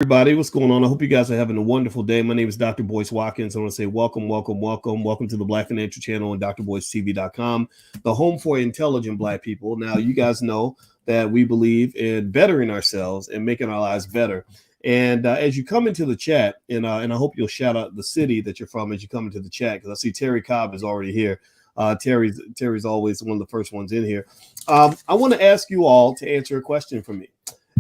Everybody, what's going on? I hope you guys are having a wonderful day. My name is Dr. Boyce Watkins. I want to say welcome, welcome, welcome. Welcome to the Black Financial Channel and drboycetv.com, the home for intelligent Black people. Now, you guys know that we believe in bettering ourselves and making our lives better. And as you come into the chat, and I hope you'll shout out the city that you're from as you come into the chat, because I see Terry Cobb is already here. Terry's always one of the first ones in here. I want to ask you all to answer a question for me.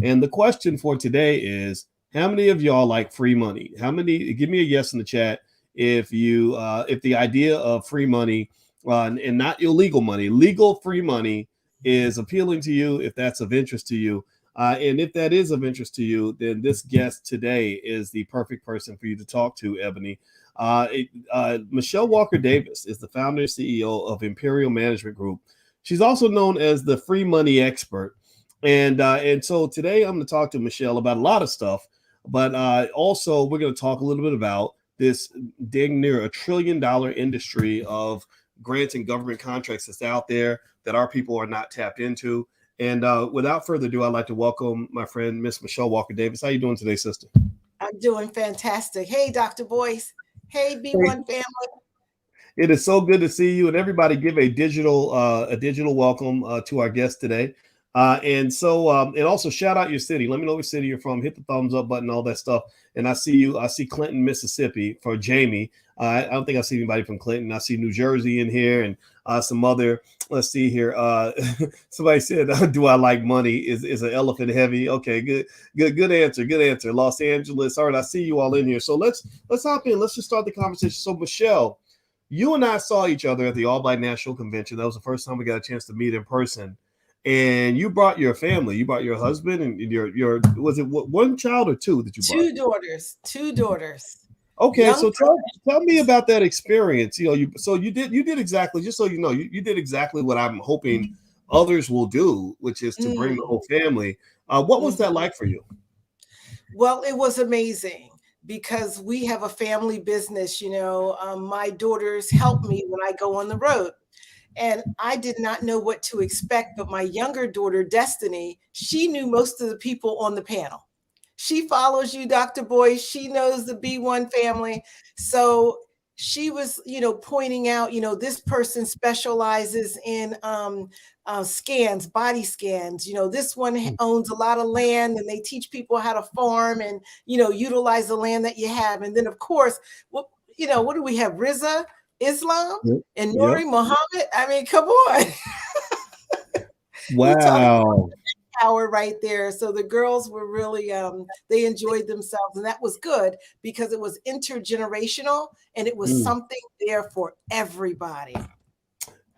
And the question for today is, how many of y'all like free money? How many? Give me a yes in the chat if if the idea of free money and not illegal money, legal free money is appealing to you. If that's of interest to you, and if that is of interest to you, then this guest today is the perfect person for you to talk to, Ebony. Michelle Walker Davis is the founder and CEO of Imperial Management Group. She's also known as the free money expert. And so today I'm going to talk to Michelle about a lot of stuff. But also, we're going to talk a little bit about this dang near $1 trillion industry of grants and government contracts that's out there that our people are not tapped into. And without further ado, I'd like to welcome my friend, Miss Michelle Walker Davis. How you doing today, sister? I'm doing fantastic. Hey, Dr. Boyce. Hey, B1 family. It is so good to see you. And everybody give a digital welcome to our guest today. And also shout out your city. Let me know which city you're from. Hit the thumbs up button, all that stuff. And I see Clinton, Mississippi for Jamie. I don't think I see anybody from Clinton. I see New Jersey in here and some other. Let's see here. Somebody said, "Do I like money? Is an elephant heavy?" Okay, good answer. Good answer. Los Angeles. All right, I see you all in here. So let's hop in. Let's just start the conversation. So Michelle, you and I saw each other at the All Black National Convention. That was the first time we got a chance to meet in person. And you brought your family. You brought your husband and your was it one child or two that you brought? Two daughters. Okay, Young so tell me about that experience. You did exactly, just so you know, you did exactly what I'm hoping others will do, which is to bring the whole family. What was that like for you? Well, it was amazing because we have a family business. My daughters help me when I go on the road. And I did not know what to expect, but my younger daughter, Destiny, she knew most of the people on the panel. She follows you, Dr. Boyce. She knows the B1 family. So she was, pointing out, this person specializes in scans, body scans. This one owns a lot of land and they teach people how to farm and, utilize the land that you have. And then, of course, what do we have? Riza, Islam, and Nuri Muhammad. I mean, come on. Wow. Power right there. So the girls were really, they enjoyed themselves. And that was good because it was intergenerational and it was something there for everybody.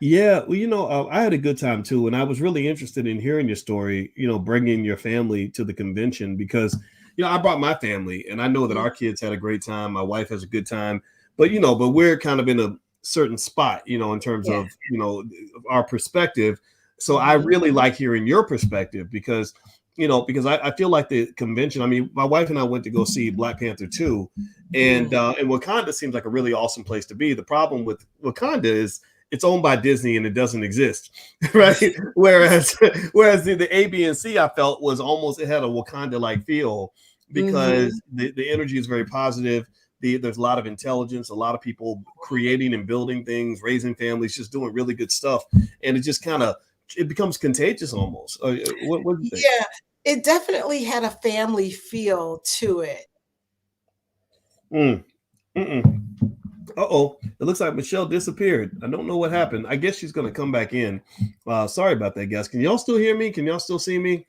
Yeah, well, I had a good time too. And I was really interested in hearing your story, bringing your family to the convention because, I brought my family and I know that our kids had a great time. My wife has a good time. But we're kind of in a certain spot, in terms of, our perspective. So I really like hearing your perspective because I feel like the convention, I mean, my wife and I went to go see Black Panther 2 and Wakanda seems like a really awesome place to be. The problem with Wakanda is it's owned by Disney and it doesn't exist, right? Whereas the A, B, and C I felt was almost, it had a Wakanda-like feel because the energy is very positive. There's a lot of intelligence, a lot of people creating and building things, raising families, just doing really good stuff. And it just it becomes contagious almost. What do you think? Yeah, it definitely had a family feel to it. Uh-oh, it looks like Michelle disappeared. I don't know what happened. I guess she's going to come back in. Sorry about that, guys. Can y'all still hear me? Can y'all still see me?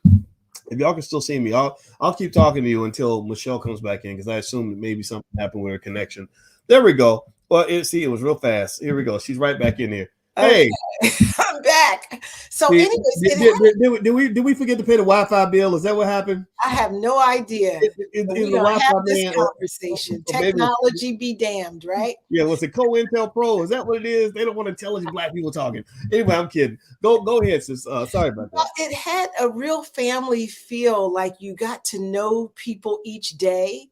If y'all can still see me, I'll keep talking to you until Michelle comes back in because I assume that maybe something happened with her connection. There we go. Well, it was real fast. Here we go. She's right back in here. Hey, I'm back. So, anyways, did we forget to pay the Wi-Fi bill? Is that what happened? I have no idea. We don't have this conversation. Technology be damned, right? Yeah, was it COINTEL Pro? Is that what it is? They don't want intelligent Black people talking. Anyway, I'm kidding. Go ahead, sis. Sorry about that. It had a real family feel, like you got to know people each day.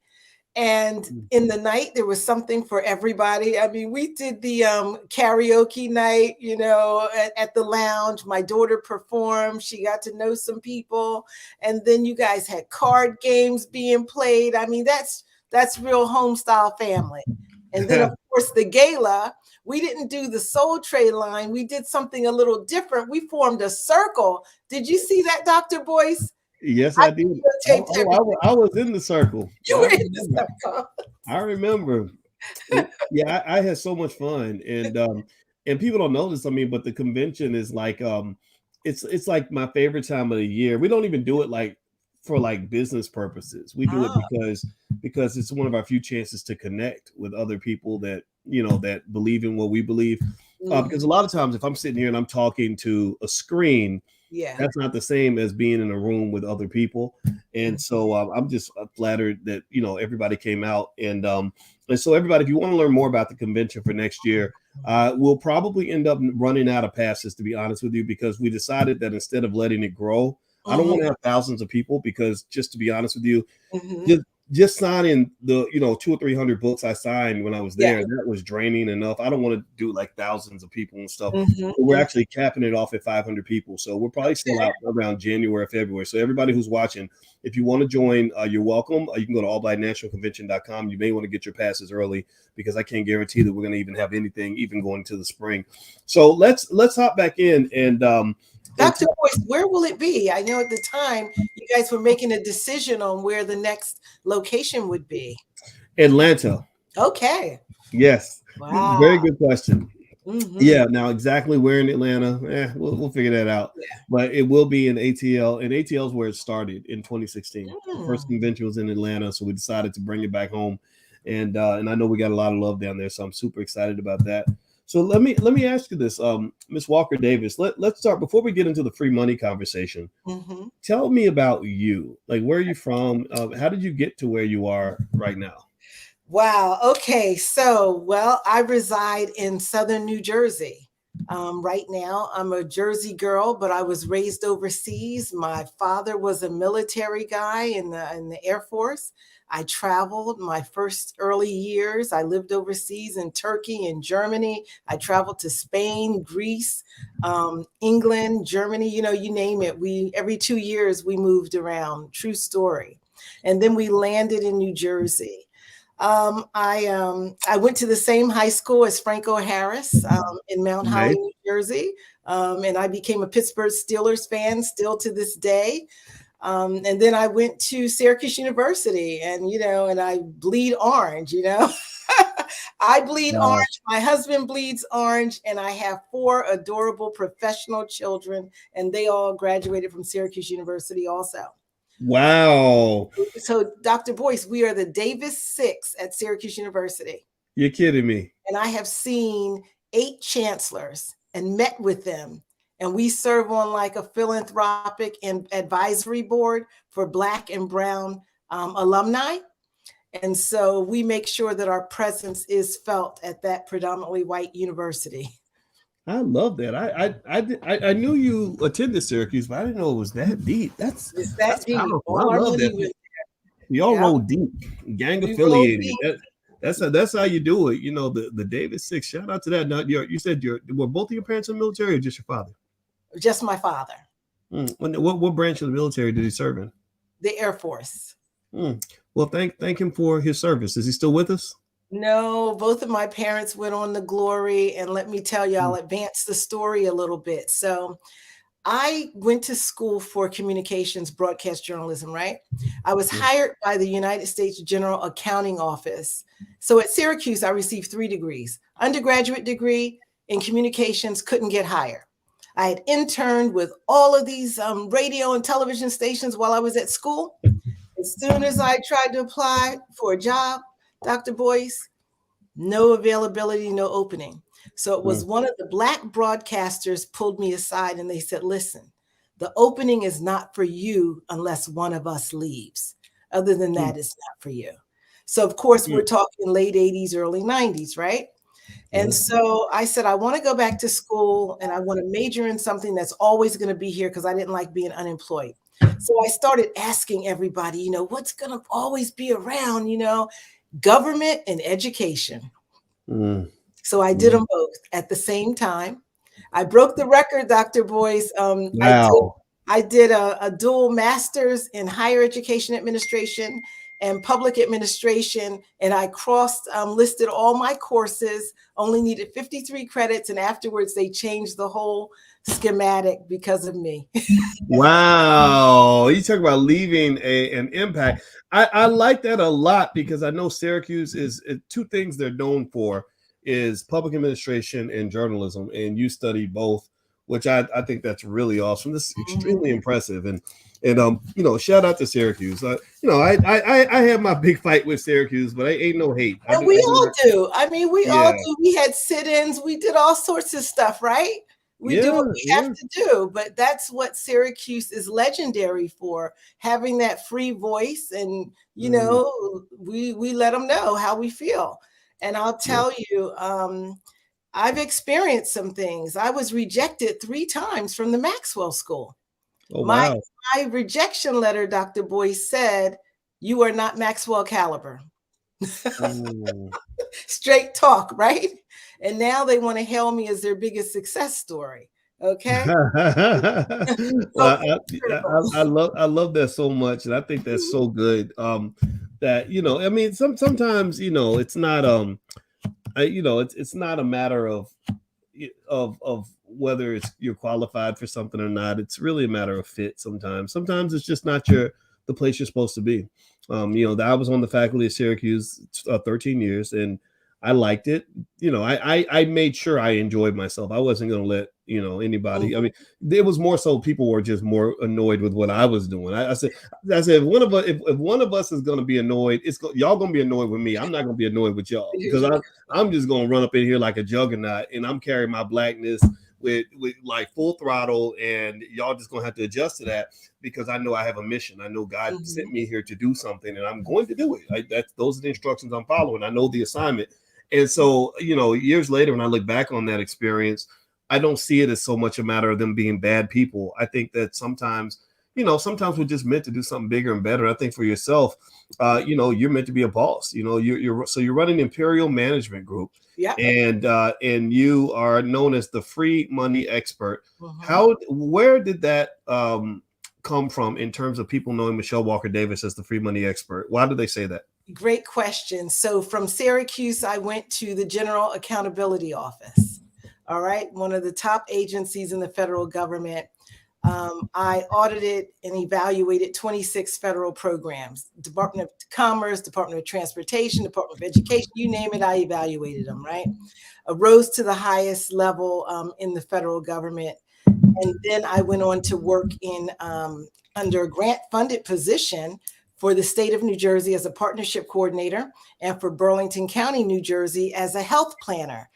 And in the night, there was something for everybody. I mean, we did the karaoke night, you know, at the lounge. My daughter performed. She got to know some people. And then you guys had card games being played. I mean, that's real home style family. And then, of course, the gala, we didn't do the Soul Tray line. We did something a little different. We formed a circle. Did you see that, Dr. Boyce? Yes, I did. I was in the circle. You were in the circle. I remember. Yeah, I had so much fun, and people don't know this. I mean, but the convention is like it's like my favorite time of the year. We don't even do it like for like business purposes. We do it because it's one of our few chances to connect with other people that that believe in what we believe. Because a lot of times, if I'm sitting here and I'm talking to a screen, that's not the same as being in a room with other people. And so I'm just flattered that everybody came out, and so everybody, if you want to learn more about the convention for next year, we'll probably end up running out of passes, to be honest with you, because we decided that instead of letting it grow, I don't want to have thousands of people, because just to be honest with you, just signing the 200 or 300 books I signed when I was there, that was draining enough. I don't want to do like thousands of people and stuff. So we're actually capping it off at 500 people. So we're probably still out around January, February. So everybody who's watching, if you want to join, you're welcome. You can go to allblacknationalconvention.com. You may want to get your passes early, because I can't guarantee that we're going to even have anything even going to the spring. So let's hop back in and Dr. Boyce, where will it be? I know at the time you guys were making a decision on where the next location would be. Atlanta. Okay. Yes. Wow. Very good question. Yeah. Now, exactly where in Atlanta? We'll figure that out. But it will be in ATL, and ATL is where it started in 2016. The first convention was in Atlanta, so we decided to bring it back home, and I know we got a lot of love down there, so I'm super excited about that. So let me ask you this, Ms. Walker Davis. Let's start before we get into the free money conversation. Tell me about you. Like, where are you from? How did you get to where you are right now? Wow. Okay. So, well, I reside in Southern New Jersey. Right now, I'm a Jersey girl, but I was raised overseas. My father was a military guy in the Air Force. I traveled my first early years. I lived overseas in Turkey and Germany. I traveled to Spain, Greece, England, Germany, you name it. Every 2 years we moved around. True story. And then we landed in New Jersey. I went to the same high school as Franco Harris in Mount Holly, New Jersey. And I became a Pittsburgh Steelers fan still to this day. And then I went to Syracuse University, and I bleed orange, I bleed orange. My husband bleeds orange, and I have 4 adorable professional children, and they all graduated from Syracuse University also. Wow. So, Dr. Boyce, we are the Davis Six at Syracuse University. You're kidding me. And I have seen 8 chancellors and met with them. And we serve on like a philanthropic and advisory board for Black and Brown alumni. And so we make sure that our presence is felt at that predominantly white university. I love that. I knew you attended Syracuse, but I didn't know it was that deep. That's deep. Powerful. I love that. Y'all roll deep, gang affiliated. That's how you do it. The Davis Six. Shout out to that. Now, you said were both of your parents in the military, or just your father? Just my father. What branch of the military did he serve in? The Air Force. Well, thank him for his service. Is he still with us? No, both of my parents went on to glory. And let me tell you, I'll advance the story a little bit. So I went to school for communications, broadcast journalism, right? I was hired by the United States General Accounting Office. So at Syracuse, I received 3 degrees. Undergraduate degree in communications, couldn't get higher. I had interned with all of these radio and television stations while I was at school. As soon as I tried to apply for a job, Dr. Boyce, no availability, no opening. So it was one of the Black broadcasters pulled me aside and they said, listen, the opening is not for you unless one of us leaves. Other than that, it's not for you. So of course, we're talking late 80s, early 90s, right? And so I said, I want to go back to school and I want to major in something that's always going to be here because I didn't like being unemployed. So I started asking everybody, what's going to always be around, government and education. Mm. So I did them both at the same time. I broke the record, Dr. Boyce. Wow. I did a dual master's in higher education administration and public administration, and I listed all my courses, only needed 53 credits, and afterwards they changed the whole schematic because of me. Wow. You talk about leaving an impact. I like that a lot because I know Syracuse is two things they're known for is public administration and journalism, and you study both, which I think that's really awesome. This is extremely impressive, and shout out to Syracuse. I have my big fight with Syracuse, but I ain't no hate. And we all do. I mean, we all do. We had sit-ins. We did all sorts of stuff, right? We do what we have to do, but that's what Syracuse is legendary for, having that free voice, and we let them know how we feel. And I'll tell you, I've experienced some things. I was rejected 3 times from the Maxwell School. Oh, wow. My rejection letter, Dr. Boyce, said, "You are not Maxwell caliber." Straight talk, right? And now they want to hail me as their biggest success story. Okay. Well, I love that so much, and I think that's so good. That I mean, sometimes it's not it's not a matter of whether you're qualified for something or not. It's really a matter of fit. Sometimes it's just not the place you're supposed to be. I was on the faculty of Syracuse 13 years, and I liked it. I made sure I enjoyed myself. I wasn't going to let anybody. I mean, it was more so people were just more annoyed with what I was doing. I said, if one of us is going to be annoyed, y'all going to be annoyed with me. I'm not going to be annoyed with y'all, because I'm just going to run up in here like a juggernaut, and I'm carrying my blackness with like full throttle, and y'all just gonna have to adjust to that, because I know I have a mission. I know God sent me here to do something, and I'm going to do it. Those are the instructions I'm following. I know the assignment. And so, years later, when I look back on that experience, I don't see it as so much a matter of them being bad people. I think that sometimes we're just meant to do something bigger and better. I think for yourself, you're meant to be a boss. You're running Imperial Management Group. Yeah. And you are known as the free money expert. Where did that come from in terms of people knowing Michelle Walker Davis as the free money expert? Why do they say that? Great question. So from Syracuse, I went to the General Accountability Office. All right. One of the top agencies in the federal government. I audited and evaluated 26 federal programs, Department of Commerce, Department of Transportation, Department of Education, you name it, I evaluated them, right? I rose to the highest level in the federal government. And then I went on to work in under a grant-funded position for the state of New Jersey as a partnership coordinator, and for Burlington County, New Jersey as a health planner.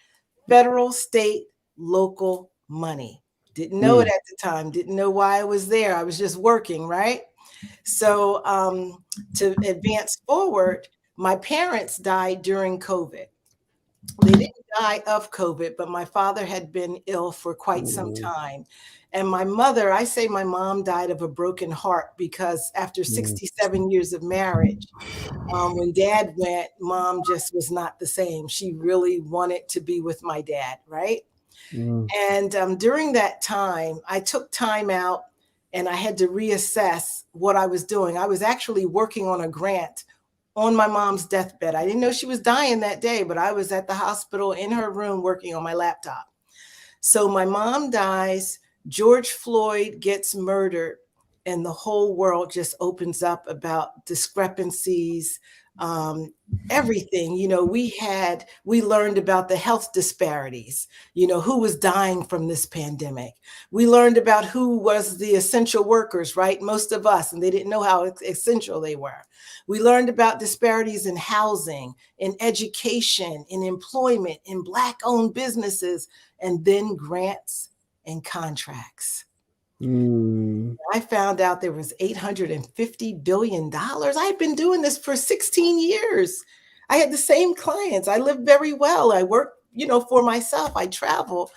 Federal, state, local money. Didn't know it at the time. Didn't know why I was there. I was just working, right? So to advance forward, my parents died during COVID. They didn't die of COVID, but my father had been ill for quite some time. And my mother, I say my mom died of a broken heart, because after 67 years of marriage, when dad went, mom just was not the same. She really wanted to be with my dad, right? And during that time, I took time out, and I had to reassess what I was doing. I was actually working on a grant on my mom's deathbed. I didn't know she was dying that day, but I was at the hospital in her room working on my laptop. So my mom dies, George Floyd gets murdered, and the whole world just opens up about discrepancies, everything. We learned about the health disparities, who was dying from this pandemic. We learned about who was the essential workers, right? Most of us, and they didn't know how essential they were. We learned about disparities in housing, in education, in employment, in Black-owned businesses, and then grants and contracts. I found out there was $850 billion. I had been doing this for 16 years. I had the same clients. I lived very well. I worked, for myself. I travel.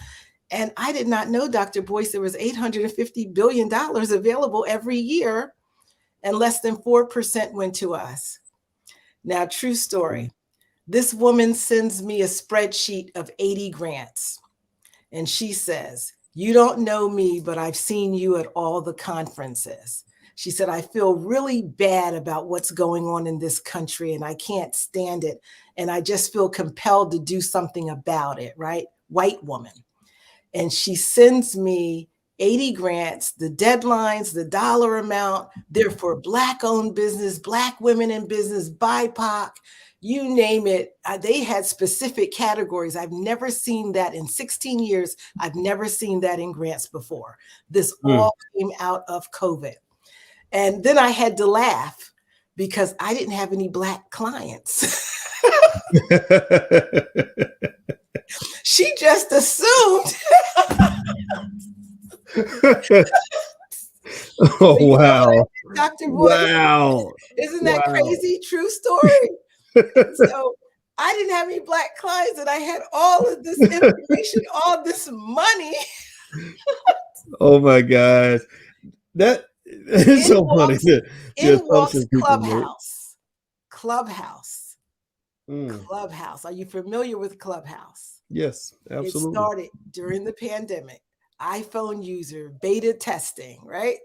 And I did not know, Dr. Boyce, there was $850 billion available every year, and less than 4% went to us. Now, true story. This woman sends me a spreadsheet of 80 grants. And she says, "You don't know me, but I've seen you at all the conferences." She said, "I feel really bad about what's going on in this country and I can't stand it. And I just feel compelled to do something about it," right? White woman. And she sends me 80 grants, the deadlines, the dollar amount. They're for Black-owned business, Black women in business, BIPOC, you name it. They had specific categories. I've never seen that in 16 years. I've never seen that in grants before. This all came out of COVID. And then I had to laugh because I didn't have any Black clients. She just assumed. Oh, wow. Dr. Boyce, wow. Isn't that crazy? True story. So I didn't have any Black clients and I had all of this information, all this money. Oh my gosh. That is so funny. In walks Clubhouse. Clubhouse. Clubhouse. Are you familiar with Clubhouse? Yes, absolutely. It started during the pandemic. iPhone user, beta testing, right?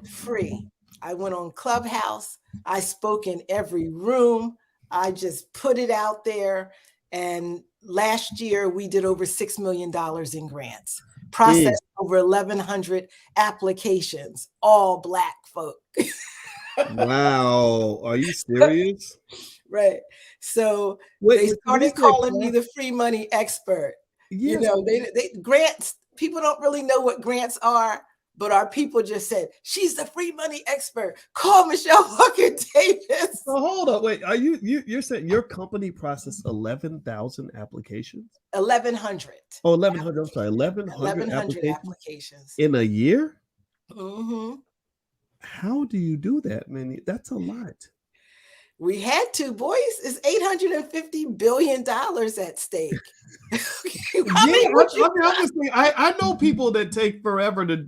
Free. I went on Clubhouse. I spoke in every room. I just put it out there. And last year we did over $6 million in grants, processed over 1,100 applications, all Black folk. Wow. Are you serious? Right. So they started calling me the free money expert. Yes. You know, they grants, people don't really know what grants are, but our people just said, "She's the free money expert. Call Michelle Walker Davis." So hold up, wait. Are you're saying your company processed 11,000 applications? 1,100. Oh, 1,100. I'm sorry, 1,100 applications in a year? Mm-hmm. How do you do that, man? That's a lot. We had to, boys. It's $850 billion at stake. I know people that take forever to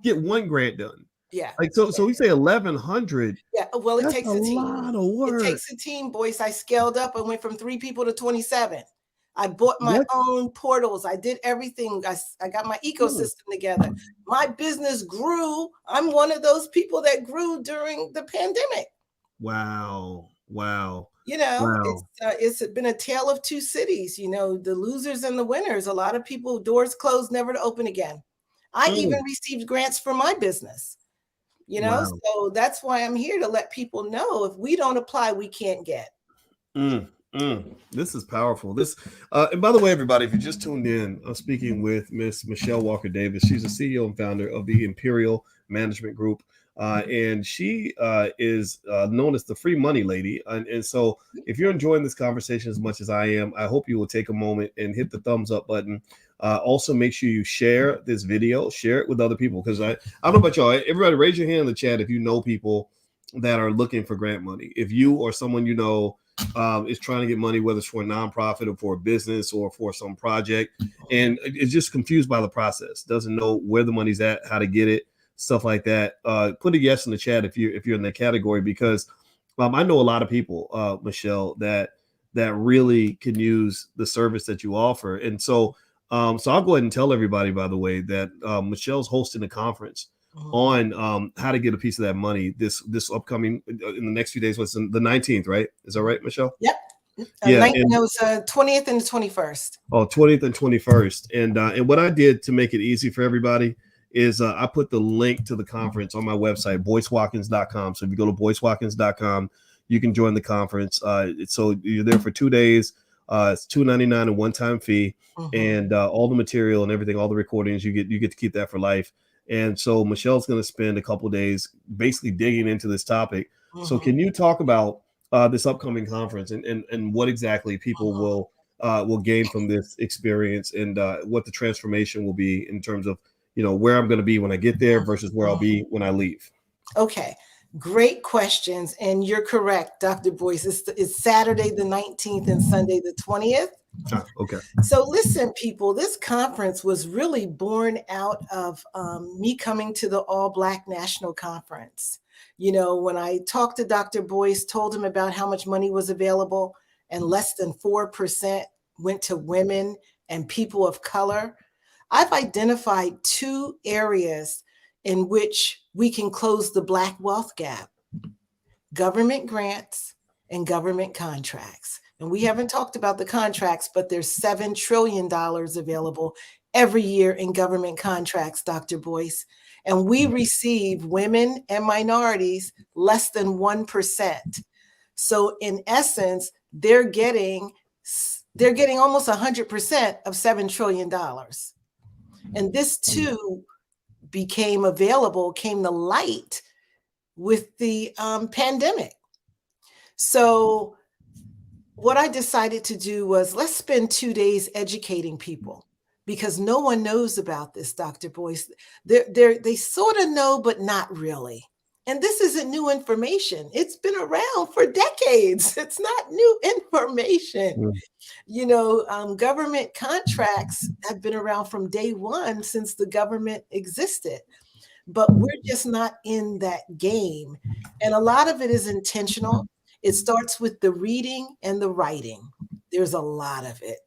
get one grant done. Yeah. Like so we say 1,100. Yeah. Well, it takes a team. Lot of work. It takes a team, boys. I scaled up. I went from 3 people to 27. I bought my own portals. I did everything. I got my ecosystem together. My business grew. I'm one of those people that grew during the pandemic. Wow. You know, it's been a tale of two cities, you know, the losers and the winners. A lot of people, doors closed, never to open again. I even received grants for my business, you know, so that's why I'm here to let people know if we don't apply, we can't get. This is powerful. And by the way, everybody, if you just tuned in, I'm speaking with Miss Michelle Walker Davis. She's the CEO and founder of the Imperial Management Group. And she is known as the free money lady. And so if you're enjoying this conversation as much as I am, I hope you will take a moment and hit the thumbs up button. Also, make sure you share this video, share it with other people. Because I don't know about y'all, everybody raise your hand in the chat if you know people that are looking for grant money. If you or someone you know is trying to get money, whether it's for a nonprofit or for a business or for some project, and is just confused by the process, doesn't know where the money's at, how to get it, stuff like that, put a yes in the chat if you're in that category, because I know a lot of people, Michelle, that really can use the service that you offer. And so I'll go ahead and tell everybody, by the way, that Michelle's hosting a conference on how to get a piece of that money this upcoming in the next few days. What's the 19th, right? Is that right, Michelle? Yep. Yeah, it was 20th and the 21st. Oh, 20th and 21st. And what I did to make it easy for everybody is I put the link to the conference on my website, BoyceWatkins.com. So if you go to BoyceWatkins.com, you can join the conference. So you're there for 2 days. It's $2.99 a one-time fee, and all the material and everything, all the recordings, you get to keep that for life. And so Michelle's going to spend a couple of days basically digging into this topic. So can you talk about this upcoming conference and what exactly people will gain from this experience, and what the transformation will be in terms of, you know, where I'm going to be when I get there versus where I'll be when I leave? Okay. Great questions. And you're correct, Dr. Boyce. It's Saturday the 19th and Sunday the 20th. Okay. So listen, people, this conference was really born out of me coming to the All Black National Conference. You know, when I talked to Dr. Boyce, told him about how much money was available, and less than 4% went to women and people of color. I've identified two areas in which we can close the Black wealth gap: government grants and government contracts. And we haven't talked about the contracts, but there's $7 trillion available every year in government contracts, Dr. Boyce. And we receive, women and minorities, less than 1%. So in essence, they're getting almost 100% of $7 trillion. And this too came to light with the pandemic. So what I decided to do was, let's spend 2 days educating people, because no one knows about this, Dr. Boyce. They sort of know, but not really. And this isn't new information. It's been around for decades. It's not new information. Mm. You know, government contracts have been around from day one, since the government existed. But we're just not in that game. And a lot of it is intentional. It starts with the reading and the writing. There's a lot of it,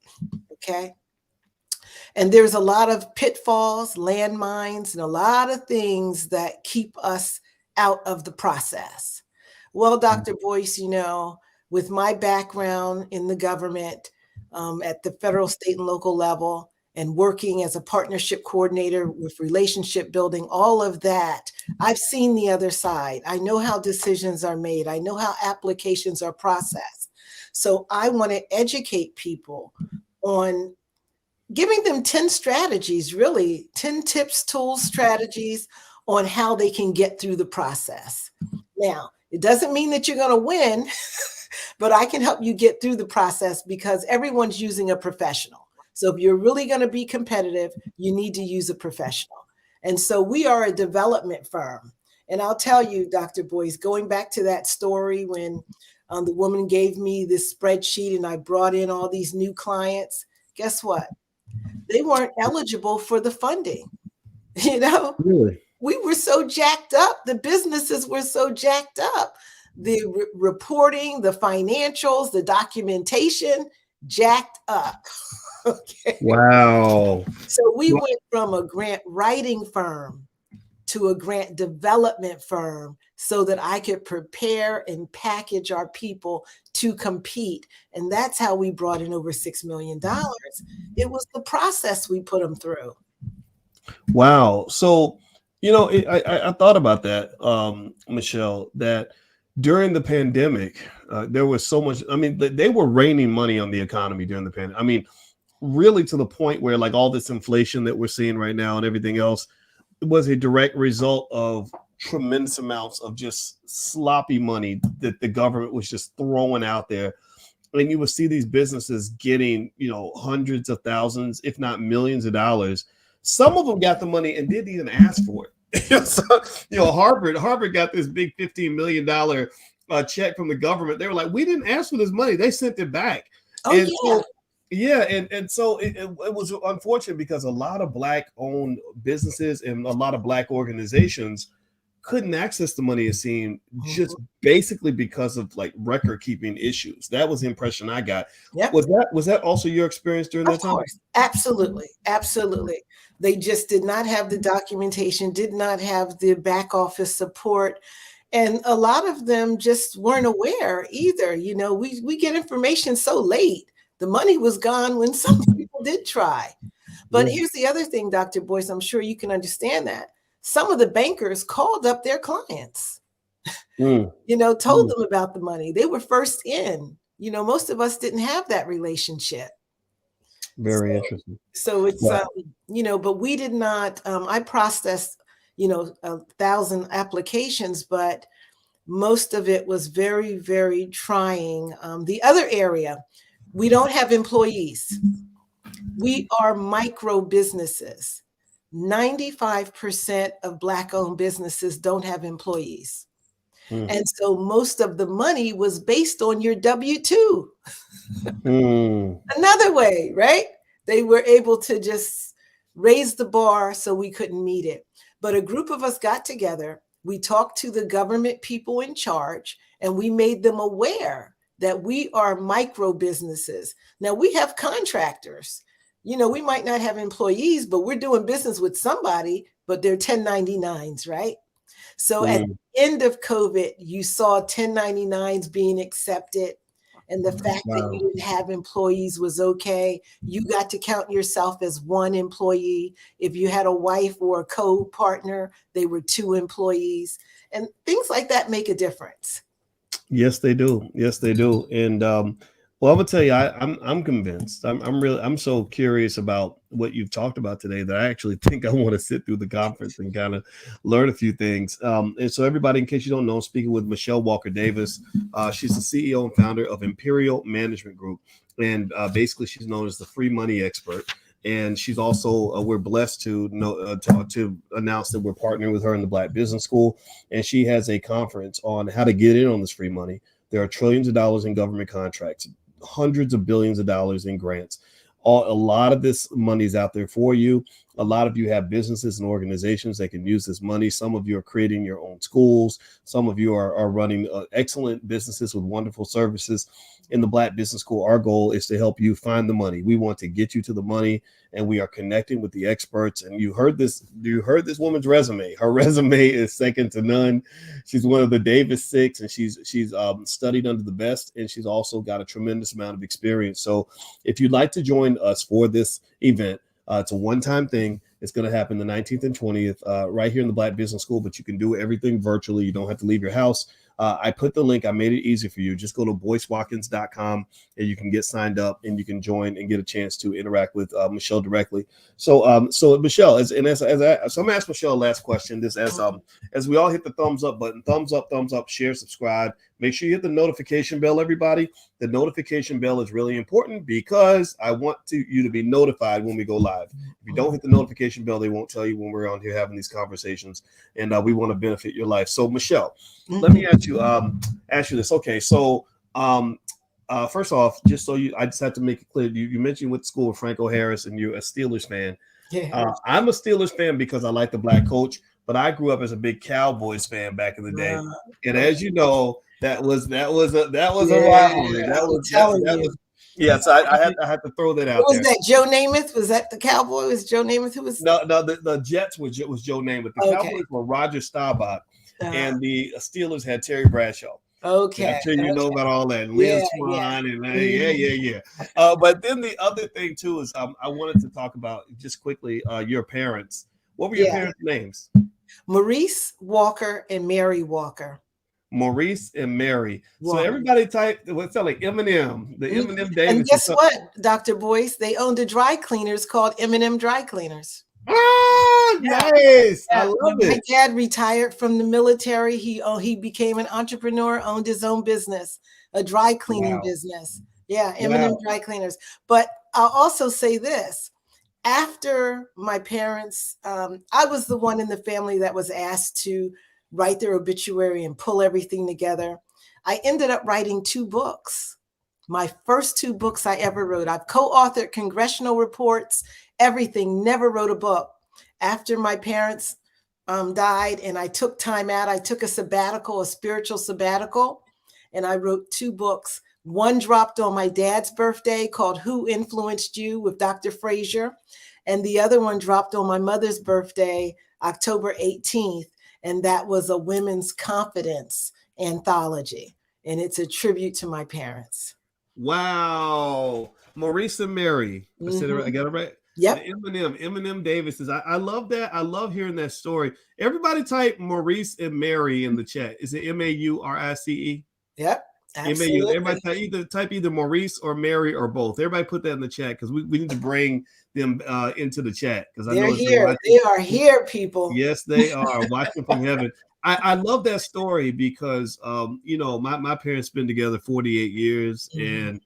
okay? And there's a lot of pitfalls, landmines, and a lot of things that keep us out of the process. Well, Dr. Boyce, you know, with my background in the government, at the federal, state, and local level, and working as a partnership coordinator with relationship building, all of that, I've seen the other side. I know how decisions are made. I know how applications are processed. So I want to educate people on giving them 10 strategies, really 10 tips, tools, strategies on how they can get through the process. Now, it doesn't mean that you're going to win, but I can help you get through the process, because everyone's using a professional. So if you're really going to be competitive, you need to use a professional. And so we are a development firm. And I'll tell you, Dr. Boyce, going back to that story when the woman gave me this spreadsheet and I brought in all these new clients, guess what? They weren't eligible for the funding. You know, Really? We were so jacked up. The businesses were so jacked up. The reporting, the financials, the documentation, jacked up. Okay. Wow. So we went from a grant writing firm to a grant development firm, so that I could prepare and package our people to compete. And that's how we brought in over $6 million. It was the process we put them through. Wow. So, you know, I thought about that, Michelle, that during the pandemic, there was so much. I mean, they were raining money on the economy during the pandemic. I mean, really, to the point where, like, all this inflation that we're seeing right now and everything else was a direct result of tremendous amounts of just sloppy money that the government was just throwing out there. And you would see these businesses getting, you know, hundreds of thousands, if not millions of dollars. Some of them got the money and didn't even ask for it. So, you know, Harvard got this big $15 million check from the government. They were like, we didn't ask for this money. They sent it back. Oh, and yeah. So, yeah, and so it was unfortunate, because a lot of Black-owned businesses and a lot of Black organizations couldn't access the money, it seemed, just basically because of like record-keeping issues. That was the impression I got. Yep. Was that also your experience during that time? Of course, absolutely, absolutely. They just did not have the documentation, did not have the back office support. And a lot of them just weren't aware either. You know, we get information so late. The money was gone when some people did try. But here's the other thing, Dr. Boyce, I'm sure you can understand that. Some of the bankers called up their clients, you know, told them about the money. They were first in. You know, most of us didn't have that relationship. Very interesting. So it's, you know, but we did not, I processed, you know, 1,000 applications, but most of it was very, very trying. The other area, we don't have employees. We are micro businesses. 95% of Black-owned businesses don't have employees. Mm. And so most of the money was based on your W-2. Mm. Another way, right? They were able to just raise the bar so we couldn't meet it. But a group of us got together. We talked to the government people in charge, and we made them aware that we are micro businesses. Now we have contractors. You know, we might not have employees, but we're doing business with somebody, but they're 1099s, right? So at Mm. the end of COVID, you saw 1099s being accepted. And the fact that you Wow. didn't have employees was okay. You got to count yourself as one employee. If you had a wife or a co-partner, they were two employees. And things like that make a difference. Yes, they do. Yes, they do. And well, I'm gonna tell you, I'm convinced. I'm so curious about what you've talked about today that I actually think I want to sit through the conference and kind of learn a few things. And so, everybody, in case you don't know, I'm speaking with Michelle Walker Davis. She's the CEO and founder of Imperial Management Group, and basically, she's known as the free money expert. And she's also we're blessed to know to announce that we're partnering with her in the Black Business School, and she has a conference on how to get in on this free money. There are trillions of dollars in government contracts, hundreds of billions of dollars in grants. A lot of this money is out there for you. A lot of you have businesses and organizations that can use this money. Some of you are creating your own schools. Some of you are running excellent businesses with wonderful services. In the Black Business School, our goal is to help you find the money. We want to get you to the money, and we are connecting with the experts. And you heard this woman's resume. Her resume is second to none. She's one of the Davis Six, and she's studied under the best, and she's also got a tremendous amount of experience. So if you'd like to join us for this event, it's a one-time thing. It's going to happen the 19th and 20th right here in the Black Business School, but you can do everything virtually. You don't have to leave your house. I put the link. I made it easy for you. Just go to boycewatkins.com and you can get signed up and you can join and get a chance to interact with Michelle directly. So, Michelle, so I'm gonna ask Michelle last question. This as we all hit the thumbs up button, thumbs up, share, subscribe. Make sure you hit the notification bell, everybody. The notification bell is really important because I want you to be notified when we go live. If you don't hit the notification bell, they won't tell you when we're on here having these conversations, and we want to benefit your life. So, Michelle, let me ask you this. Okay, so first off, I just have to make it clear. You mentioned with school with Franco Harris, and you're a Steelers fan. Yeah. I'm a Steelers fan because I like the black coach, but I grew up as a big Cowboys fan back in the day, and as you know, that was a rivalry. That was. Yeah, so I had to throw that out. Was that Joe Namath? Was that the Cowboy? Was Joe Namath who was? No, the Jets was Joe Namath. The Cowboys were Roger Staubach, and the Steelers had Terry Bradshaw. Okay, I'm sure you know about all that. Lynn Swan and yeah. But then the other thing too is I wanted to talk about just quickly your parents. What were your parents' names? Maurice Walker and Mary Walker. Maurice and Mary. Walker. So everybody typed what's that like Eminem, the Eminem Davis. And guess what, Dr. Boyce? They owned a dry cleaners called Eminem Dry Cleaners. Oh, nice! I love it. My dad retired from the military. He became an entrepreneur, owned his own business, a dry cleaning business. Yeah, Eminem Dry Cleaners. But I'll also say this: after my parents, I was the one in the family that was asked to write their obituary and pull everything together. I ended up writing 2 books. My first 2 books I ever wrote. I've co-authored congressional reports, everything, never wrote a book. After my parents died and I took time out, I took a sabbatical, a spiritual sabbatical, and I wrote 2 books. One dropped on my dad's birthday called Who Influenced You with Dr. Frazier. And the other one dropped on my mother's birthday, October 18th. And that was a women's confidence anthology. And it's a tribute to my parents. Wow. Maurice and Mary. I got it right? Yep. Eminem Davis is. I love that. I love hearing that story. Everybody type Maurice and Mary in the chat. Is it Maurice? Yep. Absolutely. Everybody type either Maurice or Mary or both. Everybody put that in the chat because we need to bring them into the chat because they're here. They are here, people. Yes, they are watching from heaven. I love that story because my parents been together 48 years, and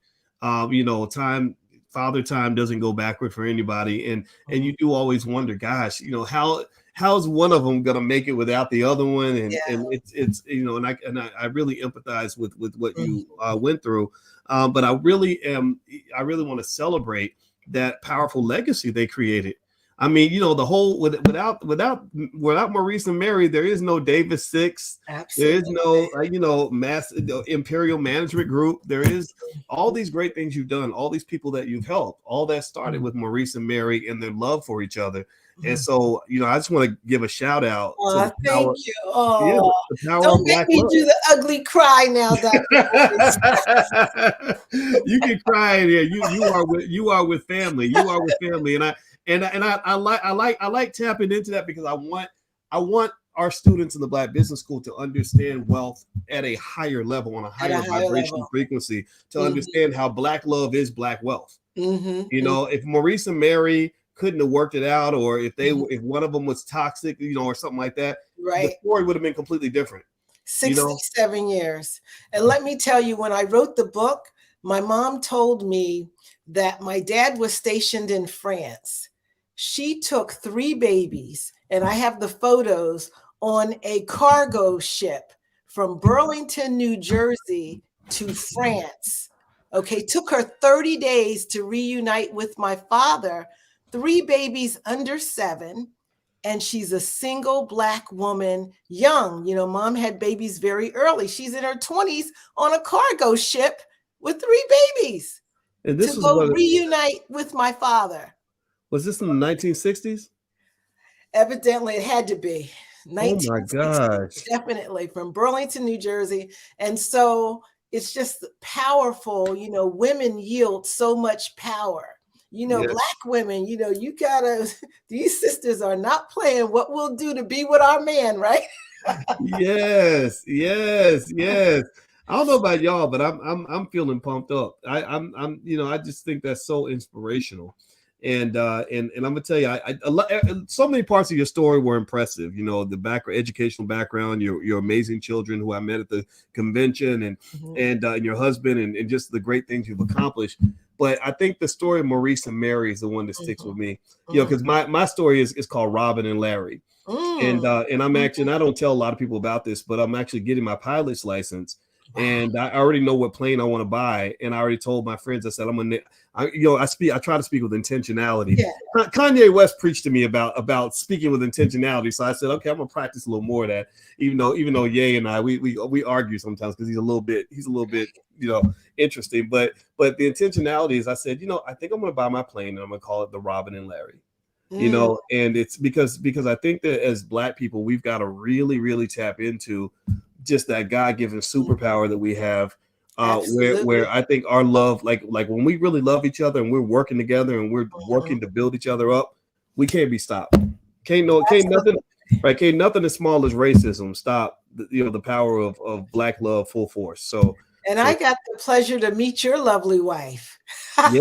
father time doesn't go backward for anybody, and you do always wonder, gosh, how how's one of them gonna make it without the other one? And Yeah. it's you know, and I really empathize with what you Mhm. went through. But I really want to celebrate that powerful legacy they created. I mean, you know, the whole without Maurice and Mary, there is no Davis Six. There is Absolutely. no you know, mass Imperial Management Group. There is all these great things you've done, all these people that you've helped. All that started with Maurice and Mary and their love for each other. And Mhm. so, you know, I just want to give a shout out to Oh, the thank power, you. yeah, Oh, the power of don't make Black me love. do the ugly cry now, Dr. Boyce. You can cry in here. You are with family. You are with family, and I like tapping into that because I want our students in the Black Business School to understand wealth at a higher level, on a At a higher higher vibrational level. frequency, to Mhm, understand how Black love is Black wealth. mhm, You mhm, know, if Maurice and Mary couldn't have worked it out, or mhm. if one of them was toxic, you know, or something like that, the Right. story would have been completely different. You know, 67 years. And let me tell you, when I wrote the book, my mom told me that my dad was stationed in France. She took 3 babies, and I have the photos, on a cargo ship from Burlington, New Jersey to France. Okay, took her 30 days to reunite with my father, 3 babies under 7, and she's a single Black woman, young. You know, mom had babies very early. She's in her 20s on a cargo ship with 3 babies and to this is go what reunite with my father. was this in the 1960s? Evidently, it had to be Oh my 1960, gosh. definitely, from Burlington, New Jersey. And so it's just powerful. You know, women yield so much power. You know, Yes. Black women, you know, you gotta, these sisters are not playing what we'll do to be with our man, right? Yes. Yes. Yes. I don't know about y'all, but I'm feeling pumped up. I'm you know, I just think that's so inspirational. And I'm gonna tell you, so many parts of your story were impressive. You know, the educational background, your amazing children who I met at the convention, Mhm, and your husband, and just the great things you've accomplished. But I think the story of Maurice and Mary is the one that sticks with mhm, me. You know, mhm. because my story is called Robin and Larry, Mm, and I'm actually, mhm. and I don't tell a lot of people about this, but I'm actually getting my pilot's license, and I already know what plane I want to buy, and I already told my friends. I said I'm gonna, you know, I try to speak with intentionality. Yeah. Kanye West preached to me about speaking with intentionality, so I said, okay, I'm gonna practice a little more of that. Even though Ye and I we argue sometimes because he's a little bit you know interesting, but the intentionality is, I said, you know, I think I'm gonna buy my plane and I'm gonna call it the Robin and Larry. You Mm, know, and it's because I think that as Black people, we've got to really tap into just that God-given mhm. superpower that we have, where Absolutely. I think our love, like when we really love each other and we're working together and we're Mhm. working to build each other up, we can't be stopped. Can't nothing, Absolutely. right? Can't nothing as small as racism stop the power of Black love full force. And So I got the pleasure to meet your lovely wife. So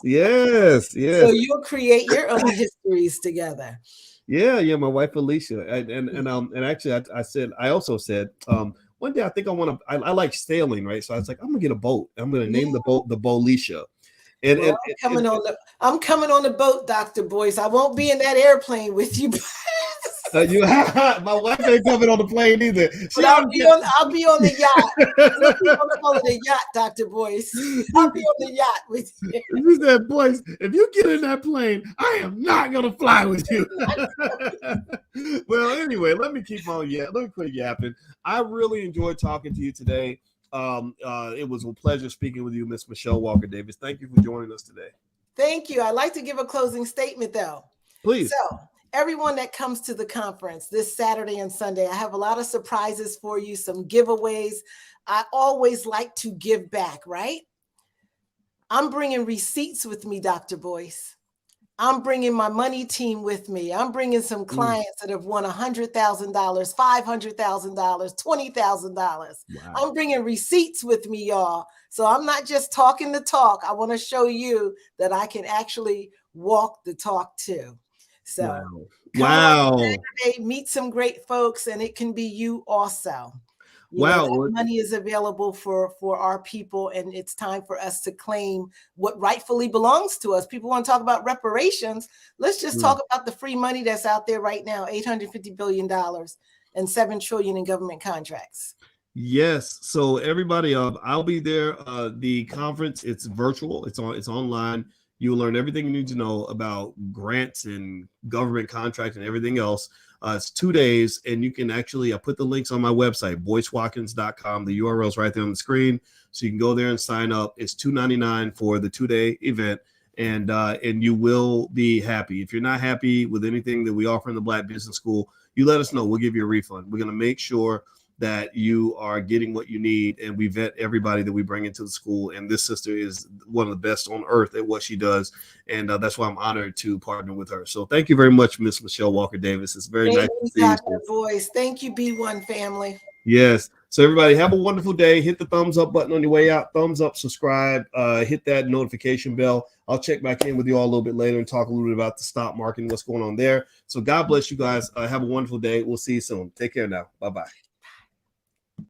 yes. you'll create your own histories together. Yeah, my wife Alicia, and actually, I also said, one day I think I like sailing, right? So I was like, I'm gonna get a boat. I'm gonna name the Mhm. boat the Bolicia, and Well, I'm coming on the boat, Dr. Boyce. I won't be in that airplane with you, you my wife ain't coming on the plane either. but She already I'll be on the yacht. Some people call it a yacht, Dr. Boyce. I'll be on the yacht with you. She said, "Boys, if you get in that plane, I am not gonna fly with you." Well, anyway, let me keep on. Yeah, let me quit yapping. I really enjoyed talking to you today. It was a pleasure speaking with you, Miss Michelle Walker Davis. Thank you for joining us today. Thank you. I'd like to give a closing statement though. So, Please. everyone that comes to the conference this Saturday and Sunday, I have a lot of surprises for you, some giveaways. I always like to give back, right? I'm bringing receipts with me, Dr. Boyce. I'm bringing my money team with me. I'm bringing some Mm, clients that have won $100,000, $500,000, $20,000. wow. I'm bringing receipts with me, y'all. So I'm not just talking the talk. I want to show you that I can actually walk the talk too. So Wow. come on Wow. Saturday, meet some great folks, and it can be you also. You know, Wow. that money is available for our people, and it's time for us to claim what rightfully belongs to us. People want to talk about reparations. Let's just talk about the free money that's out there right now, $850 billion and $7 trillion in government contracts. Yes. So everybody, I'll be there. The conference, it's virtual. It's online. You'll learn everything you need to know about grants and government contracts and everything else. It's 2 days, and you can actually, I put the links on my website, boycewatkins.com. The URL is right there on the screen. So you can go there and sign up. It's $2.99 for the 2-day event. And you will be happy. If you're not happy with anything that we offer in the Black Business School, you let us know. We'll give you a refund. We're going to make sure that you are getting what you need, and we vet everybody that we bring into the school. And this sister is one of the best on earth at what she does, and that's why I'm honored to partner with her. So thank you very much, Miss Michelle Walker Davis. It's very nice to see you. Dr. Boyce. Thank you, B1 family. Yes. So everybody have a wonderful day. Hit the thumbs up button on your way out. Thumbs up, subscribe, hit that notification bell. I'll check back in with you all a little bit later and talk a little bit about the stock market and what's going on there. So God bless you guys. Have a wonderful day. We'll see you soon. Take care now. Bye-bye.